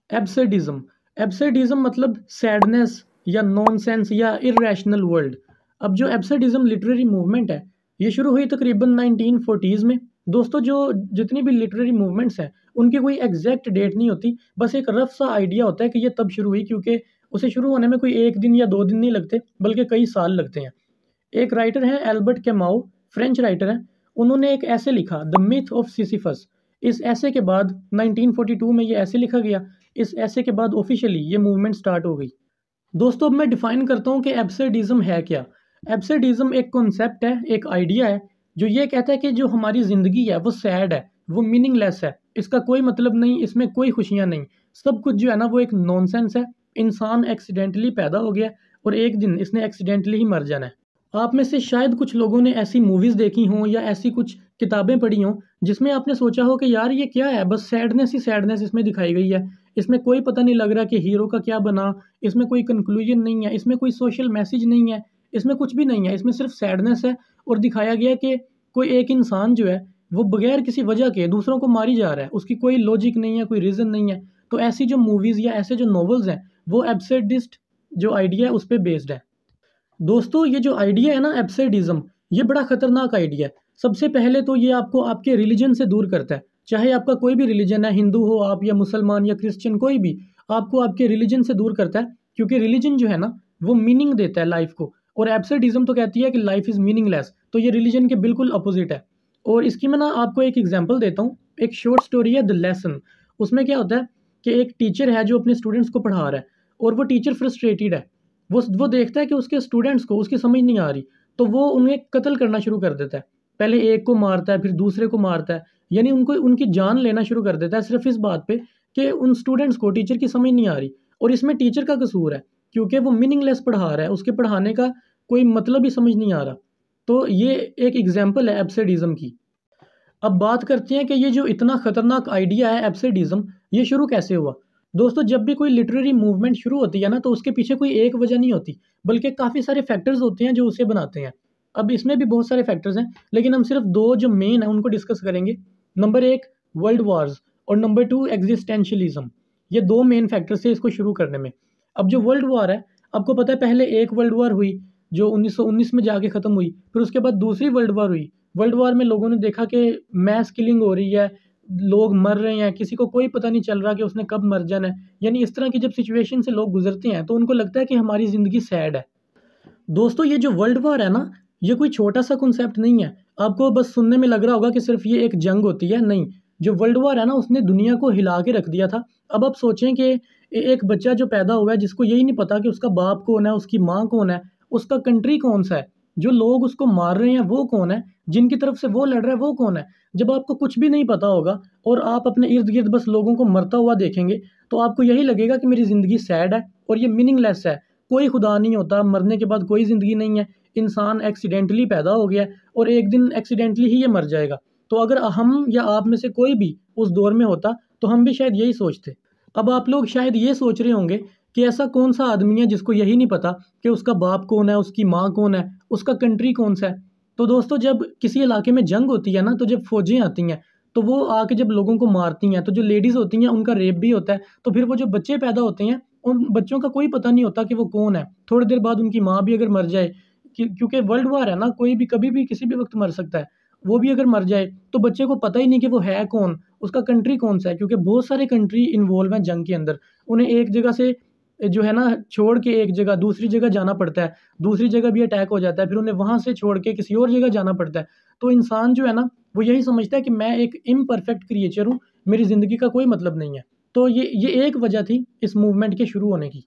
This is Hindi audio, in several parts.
एब्सर्डिज्म। एब्सर्डिज्म मतलब सैडनेस या नॉनसेंस या इरेशनल वर्ल्ड। अब जो एब्सर्डिज्म लिटरेरी मूवमेंट है ये शुरू हुई तकरीबन 1940s में। दोस्तों जो जितनी भी लिटरेरी मूवमेंट्स हैं उनकी कोई एग्जैक्ट डेट नहीं होती, बस एक रफ सा आइडिया होता है कि ये तब शुरू हुई, क्योंकि उसे शुरू होने में कोई एक दिन या दो दिन नहीं लगते बल्कि कई साल लगते हैं। एक राइटर है एल्बर्ट कैमाउ, फ्रेंच राइटर है। उन्होंने एक ऐसे लिखा द मिथ ऑफ सिसिफस। इस ऐसे के बाद 1942 में ये ऐसे लिखा गया। इस ऐसे के बाद ऑफिशियली ये मूवमेंट स्टार्ट हो गई। दोस्तों अब मैं डिफाइन करता हूँ कि एब्सर्डिज्म है क्या। एब्सर्डिज्म एक कॉन्सेप्ट है, एक आइडिया है जो ये कहता है कि जो हमारी ज़िंदगी है वो सैड है, वो मीनिंगलेस है, इसका कोई मतलब नहीं, इसमें कोई खुशियाँ नहीं, सब कुछ जो है ना वो एक नॉनसेंस है। इंसान एक्सीडेंटली पैदा हो गया और एक दिन इसने एक्सीडेंटली ही मर जाना है। आप में से शायद कुछ लोगों ने ऐसी मूवीज़ देखी हों या ऐसी कुछ किताबें पढ़ी हों जिसमें आपने सोचा हो कि यार ये क्या है, बस सैडनेस ही सैडनेस इसमें दिखाई गई है, इसमें कोई पता नहीं लग रहा कि हीरो का क्या बना, इसमें कोई कंक्लूजन नहीं है, इसमें कोई सोशल मैसेज नहीं है, इसमें कुछ भी नहीं है, इसमें सिर्फ सैडनेस है। और दिखाया गया कि कोई एक इंसान जो है वो बगैर किसी वजह के दूसरों को मारी जा रहा है, उसकी कोई लॉजिक नहीं है, कोई रीज़न नहीं है। तो ऐसी जो मूवीज़ या ऐसे जो नॉवेल्स हैं वो एब्सर्डिस्ट जो आइडिया है उस पर बेस्ड है। दोस्तों ये जो आइडिया है ना एब्सर्डिज्म, ये बड़ा खतरनाक आइडिया है। सबसे पहले तो ये आपको आपके रिलीजन से दूर करता है। चाहे आपका कोई भी रिलीजन है, हिंदू हो आप या मुसलमान या क्रिश्चियन, कोई भी, आपको आपके रिलीजन से दूर करता है, क्योंकि रिलीजन जो है ना वो मीनिंग देता है लाइफ को। और एब्सर्डिज्म तो कहती है कि लाइफ इज़ मीनिंगलेस, तो ये रिलीजन के बिल्कुल अपोजिट है। और इसकी मैं ना आपको एक एग्जाम्पल देता हूँ। एक शॉर्ट स्टोरी है द लेसन। उसमें क्या होता है कि एक टीचर है जो अपने स्टूडेंट्स को पढ़ा रहा है और वो टीचर फ्रस्ट्रेटेड है। वो देखता है कि उसके स्टूडेंट्स को उसकी समझ नहीं आ रही, तो वो उन्हें कत्ल करना शुरू कर देता है। पहले एक को मारता है, फिर दूसरे को मारता है, यानी उनको उनकी जान लेना शुरू कर देता है सिर्फ इस बात पे कि उन स्टूडेंट्स को टीचर की समझ नहीं आ रही। और इसमें टीचर का कसूर है, क्योंकि वो मीनिंगलेस पढ़ा रहा है, उसके पढ़ाने का कोई मतलब ही समझ नहीं आ रहा। तो ये एक एग्जाम्पल है एब्सर्डिज्म की। अब बात करते हैं कि ये जो इतना खतरनाक आइडिया है एब्सर्डिज्म, ये शुरू कैसे हुआ। दोस्तों जब भी कोई लिटरेरी मूवमेंट शुरू होती है ना तो उसके पीछे कोई एक वजह नहीं होती, बल्कि काफ़ी सारे फैक्टर्स होते हैं जो उसे बनाते हैं। अब इसमें भी बहुत सारे फैक्टर्स हैं, लेकिन हम सिर्फ दो जो मेन है उनको डिस्कस करेंगे। नंबर एक वर्ल्ड वार्स और नंबर टू एग्जिस्टेंशियलिज्म। ये दो मेन फैक्टर्स थे इसको शुरू करने में। अब जो वर्ल्ड वार है, आपको पता है पहले एक वर्ल्ड वार हुई जो 1919 में जाके ख़त्म हुई, फिर उसके बाद दूसरी वर्ल्ड वार हुई। वर्ल्ड वार में लोगों ने देखा कि मैस किलिंग हो रही है, लोग मर रहे हैं, किसी को कोई पता नहीं चल रहा कि उसने कब मर जाना है। यानी इस तरह की जब सिचुएशन से लोग गुजरते हैं तो उनको लगता है कि हमारी ज़िंदगी सैड है। दोस्तों ये जो वर्ल्ड वॉर है ना, ये कोई छोटा सा कॉन्सेप्ट नहीं है। आपको बस सुनने में लग रहा होगा कि सिर्फ ये एक जंग होती है, नहीं। जो वर्ल्ड वॉर है ना उसने दुनिया को हिला के रख दिया था। अब आप सोचें कि एक बच्चा जो पैदा हुआ है जिसको यही नहीं पता कि उसका बाप कौन है, उसकी माँ कौन है, उसका कंट्री कौन सा है, जो लोग उसको मार रहे हैं वो कौन है, जिनकी तरफ से वो लड़ रहा है वो कौन है। जब आपको कुछ भी नहीं पता होगा और आप अपने इर्द गिर्द बस लोगों को मरता हुआ देखेंगे तो आपको यही लगेगा कि मेरी ज़िंदगी सैड है और ये मीनिंगलेस है। कोई खुदा नहीं होता, मरने के बाद कोई ज़िंदगी नहीं है, इंसान एक्सीडेंटली पैदा हो गया और एक दिन एक्सीडेंटली ही ये मर जाएगा। तो अगर हम या आप में से कोई भी उस दौर में होता तो हम भी शायद यही सोचते। अब आप लोग शायद ये सोच रहे होंगे कि ऐसा कौन सा आदमी है जिसको यही नहीं पता कि उसका बाप कौन है, उसकी माँ कौन है, उसका कंट्री कौन सा है। तो दोस्तों जब किसी इलाके में जंग होती है ना, तो जब फौजें आती हैं तो वो आके जब लोगों को मारती हैं, तो जो लेडीज़ होती हैं उनका रेप भी होता है। तो फिर वो जो बच्चे पैदा होते हैं उन बच्चों का कोई पता नहीं होता कि वो कौन है। थोड़ी देर बाद उनकी माँ भी अगर मर जाए, क्योंकि वर्ल्ड वार है ना, कोई भी कभी भी किसी भी वक्त मर सकता है, वो भी अगर मर जाए तो बच्चे को पता ही नहीं कि वो है कौन, उसका कंट्री कौन सा है, क्योंकि बहुत सारे कंट्री इन्वॉल्व हैं जंग के अंदर। उन्हें एक जगह से जो है ना छोड़ के एक जगह दूसरी जगह जाना पड़ता है, दूसरी जगह भी अटैक हो जाता है, फिर उन्हें वहाँ से छोड़ के किसी और जगह जाना पड़ता है। तो इंसान जो है ना वो यही समझता है कि मैं एक इम्परफेक्ट क्रिएचर हूँ, मेरी ज़िंदगी का कोई मतलब नहीं है। तो ये एक वजह थी इस मूवमेंट के शुरू होने की।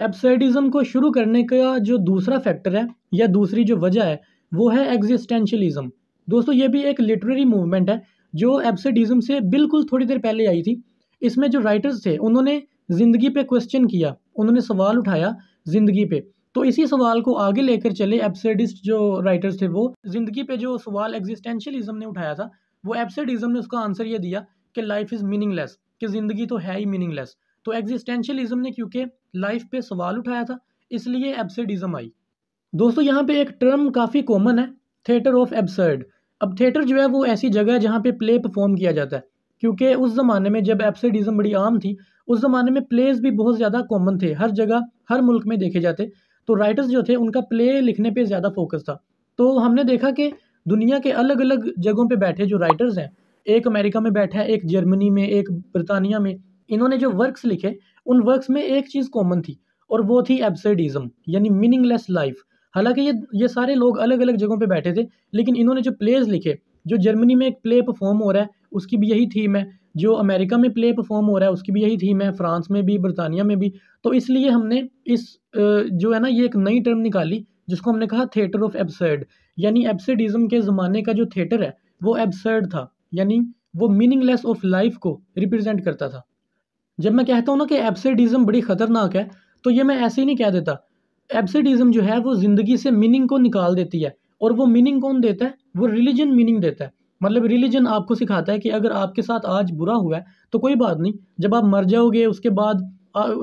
एब्सर्डिज्म को शुरू करने का जो दूसरा फैक्टर है या दूसरी जो वजह है वो है एग्जिस्टेंशलिज्म। दोस्तों ये भी एक लिटरेरी मूवमेंट है जो एब्सर्डिज्म से बिल्कुल थोड़ी देर पहले आई थी। इसमें जो राइटर्स थे उन्होंने ज़िंदगी पे क्वेश्चन किया, उन्होंने सवाल उठाया ज़िंदगी पे। तो इसी सवाल को आगे लेकर चले एब्सर्डिस्ट जो राइटर्स थे, वो ज़िंदगी पे जो सवाल एग्जिस्टेंशलिज्म ने उठाया था, वो एब्सर्डिज्म ने उसका आंसर ये दिया कि लाइफ इज़ मीनिंगलेस, कि ज़िंदगी तो है ही मीनिंगलेस। तो एग्जिस्टेंशलिज्म ने क्योंकि लाइफ पे सवाल उठाया था इसलिए एब्सर्डिज्म आई। दोस्तों यहाँ पे एक टर्म काफ़ी कॉमन है, थिएटर ऑफ एब्सर्ड। अब थिएटर जो है वो ऐसी जगह है जहाँ पे प्ले परफॉर्म किया जाता है, क्योंकि उस ज़माने में जब एब्सर्डिज्म बड़ी आम थी, उस ज़माने में प्लेज भी बहुत ज़्यादा कॉमन थे, हर जगह हर मुल्क में देखे जाते। तो राइटर्स जो थे उनका प्ले लिखने पे ज़्यादा फोकस था। तो हमने देखा कि दुनिया के अलग अलग जगहों पे बैठे जो राइटर्स हैं, एक अमेरिका में बैठा है, एक जर्मनी में, एक ब्रिटानिया में, इन्होंने जो वर्क्स लिखे उन वर्क्स में एक चीज़ कॉमन थी और वो थी एब्सर्डिज्म यानी मीनिंगलेस लाइफ। हालांकि ये सारे लोग अलग अलग जगहों पे बैठे थे, लेकिन इन्होंने जो प्लेज लिखे, जो जर्मनी में एक प्ले परफॉर्म हो रहा है उसकी भी यही थीम है, जो अमेरिका में प्ले परफॉर्म हो रहा है उसकी भी यही थीम है, फ्रांस में भी, ब्रिटानिया में भी। तो इसलिए हमने इस जो है ना ये एक नई टर्म निकाली जिसको हमने कहा थिएटर ऑफ एब्सर्ड, यानी एब्सर्डिज्म के ज़माने का जो थिएटर है वो एब्सर्ड था, यानी वो मीनिंगलेस ऑफ लाइफ को रिप्रेजेंट करता था। जब मैं कहता हूँ ना कि एब्सर्डिज्म बड़ी ख़तरनाक है, तो ये मैं ऐसे ही नहीं कह देता। एब्सर्डिज्म जो है वो ज़िंदगी से मीनिंग को निकाल देती है, और वो मीनिंग कौन देता है? वो रिलीजन मीनिंग देता है। मतलब रिलीजन आपको सिखाता है कि अगर आपके साथ आज बुरा हुआ है तो कोई बात नहीं, जब आप मर जाओगे उसके बाद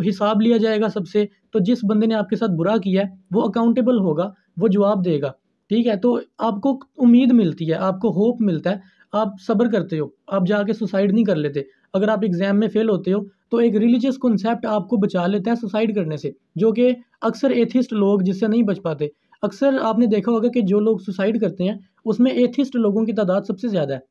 हिसाब लिया जाएगा सबसे, तो जिस बंदे ने आपके साथ बुरा किया है वो अकाउंटेबल होगा, वो जवाब देगा। ठीक है, तो आपको उम्मीद मिलती है, आपको होप मिलता है, आप सब्र करते हो, आप जाके सुसाइड नहीं कर लेते। अगर आप एग्जाम में फेल होते हो तो एक रिलीजियस कॉन्सेप्ट आपको बचा लेता है सुसाइड करने से, जो कि अक्सर एथिस्ट लोग जिससे नहीं बच पाते। अक्सर आपने देखा होगा कि जो लोग सुसाइड करते हैं उसमें एथिस्ट लोगों की तादाद सबसे ज़्यादा है,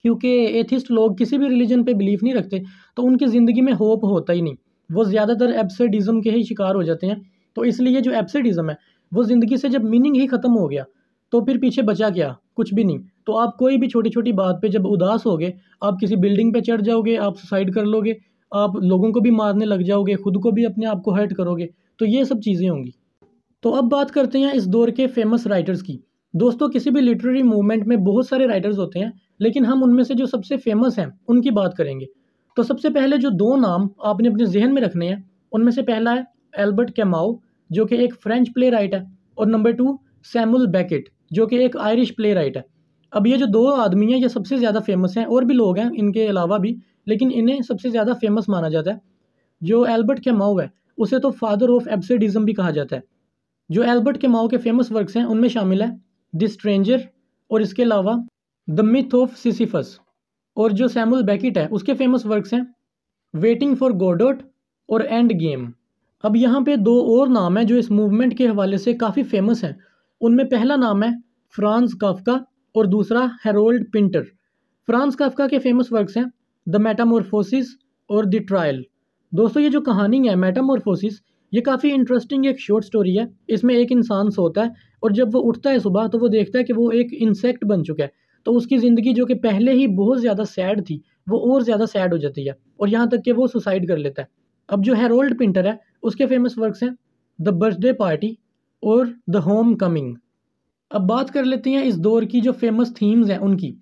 क्योंकि एथिस्ट लोग किसी भी रिलीजन पे बिलीव नहीं रखते, तो उनकी ज़िंदगी में होप होता ही नहीं, वो ज़्यादातर एब्सर्डिज्म के ही शिकार हो जाते हैं। तो इसलिए जो एब्सर्डिज्म है वो ज़िंदगी से जब मीनिंग ही ख़त्म हो गया तो फिर पीछे बचा क्या? कुछ भी नहीं। तो आप कोई भी छोटी छोटी बात पे जब उदास होगे, आप किसी बिल्डिंग पे चढ़ जाओगे, आप सुसाइड कर लोगे, आप लोगों को भी मारने लग जाओगे, खुद को भी अपने आप को हर्ट करोगे, तो ये सब चीज़ें होंगी। तो अब बात करते हैं इस दौर के फेमस राइटर्स की। दोस्तों, किसी भी लिटरेरी मूवमेंट में बहुत सारे राइटर्स होते हैं, लेकिन हम उनमें से जो सबसे फेमस हैं उनकी बात करेंगे। तो सबसे पहले जो दो नाम आपने अपने जहन में रखने हैं, उनमें से पहला है एल्बर्ट कैमाउ, जो कि एक फ्रेंच प्ले राइट है, और नंबर 2 सैमुअल बेकेट, जो कि एक आयरिश प्ले राइट है। अब ये जो दो आदमी हैं ये सबसे ज़्यादा फेमस हैं, और भी लोग हैं इनके अलावा भी, लेकिन इन्हें सबसे ज़्यादा फेमस माना जाता है। जो एल्बर्ट कैमाउ है उसे तो फादर ऑफ एब्सर्डिज्म भी कहा जाता है। जो एल्बर्ट कैमाउ के फेमस वर्क्स हैं उनमें शामिल है द स्ट्रेंजर, और इसके अलावा द मिथ ऑफ सिसिफस। और जो सैमुअल बेकेट है उसके फेमस वर्क्स हैं वेटिंग फॉर गोडोट और एंड गेम। अब यहाँ पे दो और नाम हैं जो इस मूवमेंट के हवाले से काफ़ी फेमस हैं। उनमें पहला नाम है फ्रांज काफ्का और दूसरा हैरोल्ड पिंटर। फ्रांज काफ्का के फेमस वर्क्स हैं द मेटामॉर्फोसिस और द ट्रायल। दोस्तों, ये जो कहानी है मेटामॉर्फोसिस, ये काफ़ी इंटरेस्टिंग एक शॉर्ट स्टोरी है। इसमें एक इंसान सोता है और जब वो उठता है सुबह तो वो देखता है कि वो एक इंसेक्ट बन चुका है। तो उसकी ज़िंदगी जो कि पहले ही बहुत ज़्यादा सैड थी वो और ज़्यादा सैड हो जाती है, और यहाँ तक कि वो सुसाइड कर लेता है। अब जो हैरोल्ड पिंटर है उसके फेमस वर्क्स हैं द बर्थडे पार्टी और द होम कमिंग। अब बात कर लेते हैं इस दौर की जो फेमस थीम्स हैं उनकी।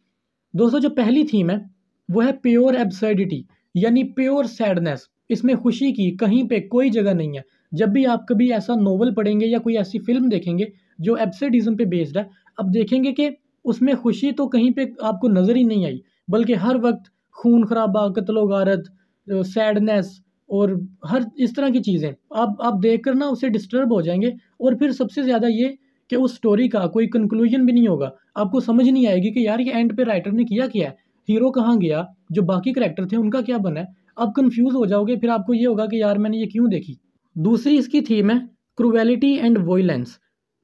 दोस्तों, जो पहली थीम है वो है प्योर एब्सर्डिटी, यानी प्योर सैडनेस। इसमें खुशी की कहीं पे कोई जगह नहीं है। जब भी आप कभी ऐसा नोवेल पढ़ेंगे या कोई ऐसी फिल्म देखेंगे जो एब्सर्डिज्म पे बेस्ड है, अब देखेंगे कि उसमें खुशी तो कहीं पे आपको नज़र ही नहीं आई, बल्कि हर वक्त खून खराबा, कत्लो गारत, सैडनेस और हर इस तरह की चीज़ें आप देख कर ना उससे डिस्टर्ब हो जाएंगे। और फिर सबसे ज़्यादा ये कि उस स्टोरी का कोई कंक्लूजन भी नहीं होगा, आपको समझ नहीं आएगी कि यार ये एंड पे राइटर ने किया क्या है, हीरो कहाँ गया, जो बाकी करैक्टर थे उनका क्या बना है। आप कंफ्यूज हो जाओगे, फिर आपको ये होगा कि यार मैंने ये क्यों देखी। दूसरी इसकी थीम है cruelty and violence.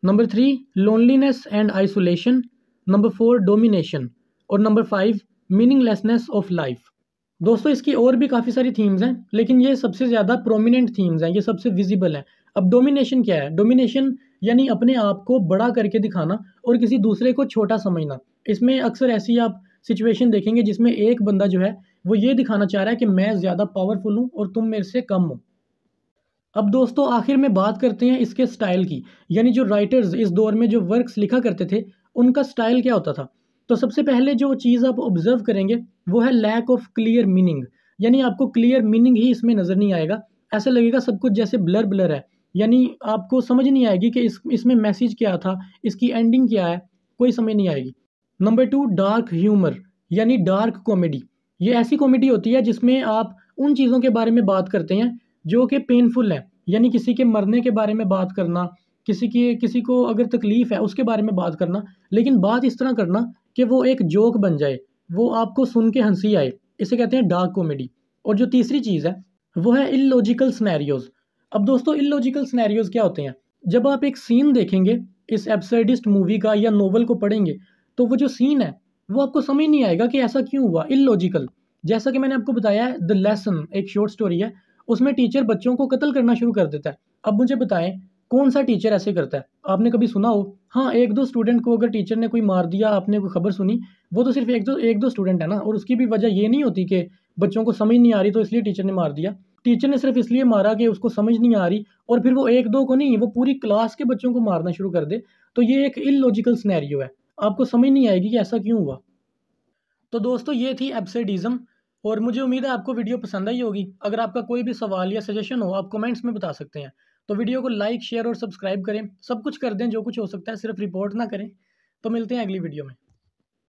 Number 3 loneliness and isolation. Number 4 domination. और नंबर 5 मीनिंगलेसनेस ऑफ लाइफ। दोस्तों, इसकी और भी काफ़ी सारी थीम्स हैं, लेकिन ये सबसे ज़्यादा प्रोमिनेंट थीम्स हैं, ये सबसे विजिबल हैं। अब डोमिनेशन क्या है? डोमिनेशन यानी अपने आप को बड़ा करके दिखाना और किसी दूसरे को छोटा समझना। इसमें अक्सर ऐसी आप सिचुएशन देखेंगे जिसमें एक बंदा जो है वो ये दिखाना चाह रहा है कि मैं ज़्यादा पावरफुल हूँ और तुम मेरे से कम हो। अब दोस्तों, आखिर में बात करते हैं इसके स्टाइल की, यानी जो राइटर्स इस दौर में जो वर्क्स लिखा करते थे उनका स्टाइल क्या होता था। तो सबसे पहले जो चीज़ आप ऑब्जर्व करेंगे वो है लैक ऑफ क्लियर मीनिंग, यानी आपको क्लियर मीनिंग ही इसमें नज़र नहीं आएगा। ऐसा लगेगा सब कुछ जैसे ब्लर ब्लर है, यानी आपको समझ नहीं आएगी कि इसमें मैसेज क्या था, इसकी एंडिंग क्या है, कोई समझ नहीं आएगी। नंबर 2 डार्क ह्यूमर, यानी डार्क कॉमेडी। ये ऐसी कॉमेडी होती है जिसमें आप उन चीज़ों के बारे में बात करते हैं जो कि पेनफुल है, यानी किसी के मरने के बारे में बात करना, किसी को अगर तकलीफ़ है उसके बारे में बात करना, लेकिन बात इस तरह करना कि वो एक जोक बन जाए, वो आपको सुन के हंसी आए। इसे कहते हैं डार्क कॉमेडी। और जो तीसरी चीज़ है वो है इलॉजिकल सिनेरियोज। अब दोस्तों इलॉजिकल सिनेरियोज क्या होते हैं? जब आप एक सीन देखेंगे इस एब्सर्डिस्ट मूवी का या नोवेल को पढ़ेंगे तो वो जो सीन है वो आपको समझ नहीं आएगा कि ऐसा क्यों हुआ, इलॉजिकल। जैसा कि मैंने आपको बताया है द लेसन एक शॉर्ट स्टोरी है, उसमें टीचर बच्चों को कत्ल करना शुरू कर देता है। अब मुझे बताएं कौन सा टीचर ऐसे करता है? आपने कभी सुना हो? हाँ, एक दो स्टूडेंट को अगर टीचर ने कोई मार दिया, आपने कोई खबर सुनी, वो तो सिर्फ एक दो स्टूडेंट है ना, और उसकी भी वजह ये नहीं होती कि बच्चों को समझ नहीं आ रही तो इसलिए टीचर ने मार दिया। टीचर ने सिर्फ इसलिए मारा कि उसको समझ नहीं आ रही, और फिर वो एक दो को नहीं, वो पूरी क्लास के बच्चों को मारना शुरू कर दे, तो ये एक इलॉजिकल सिनेरियो है। आपको समझ नहीं आएगी कि ऐसा क्यों हुआ। तो दोस्तों ये थी एब्सर्डिज्म, और मुझे उम्मीद है आपको वीडियो पसंद आई होगी। अगर आपका कोई भी सवाल या सजेशन हो आप कमेंट्स में बता सकते हैं। तो वीडियो को लाइक शेयर और सब्सक्राइब करें, सब कुछ कर दें जो कुछ हो सकता है, सिर्फ रिपोर्ट ना करें। तो मिलते हैं अगली वीडियो में।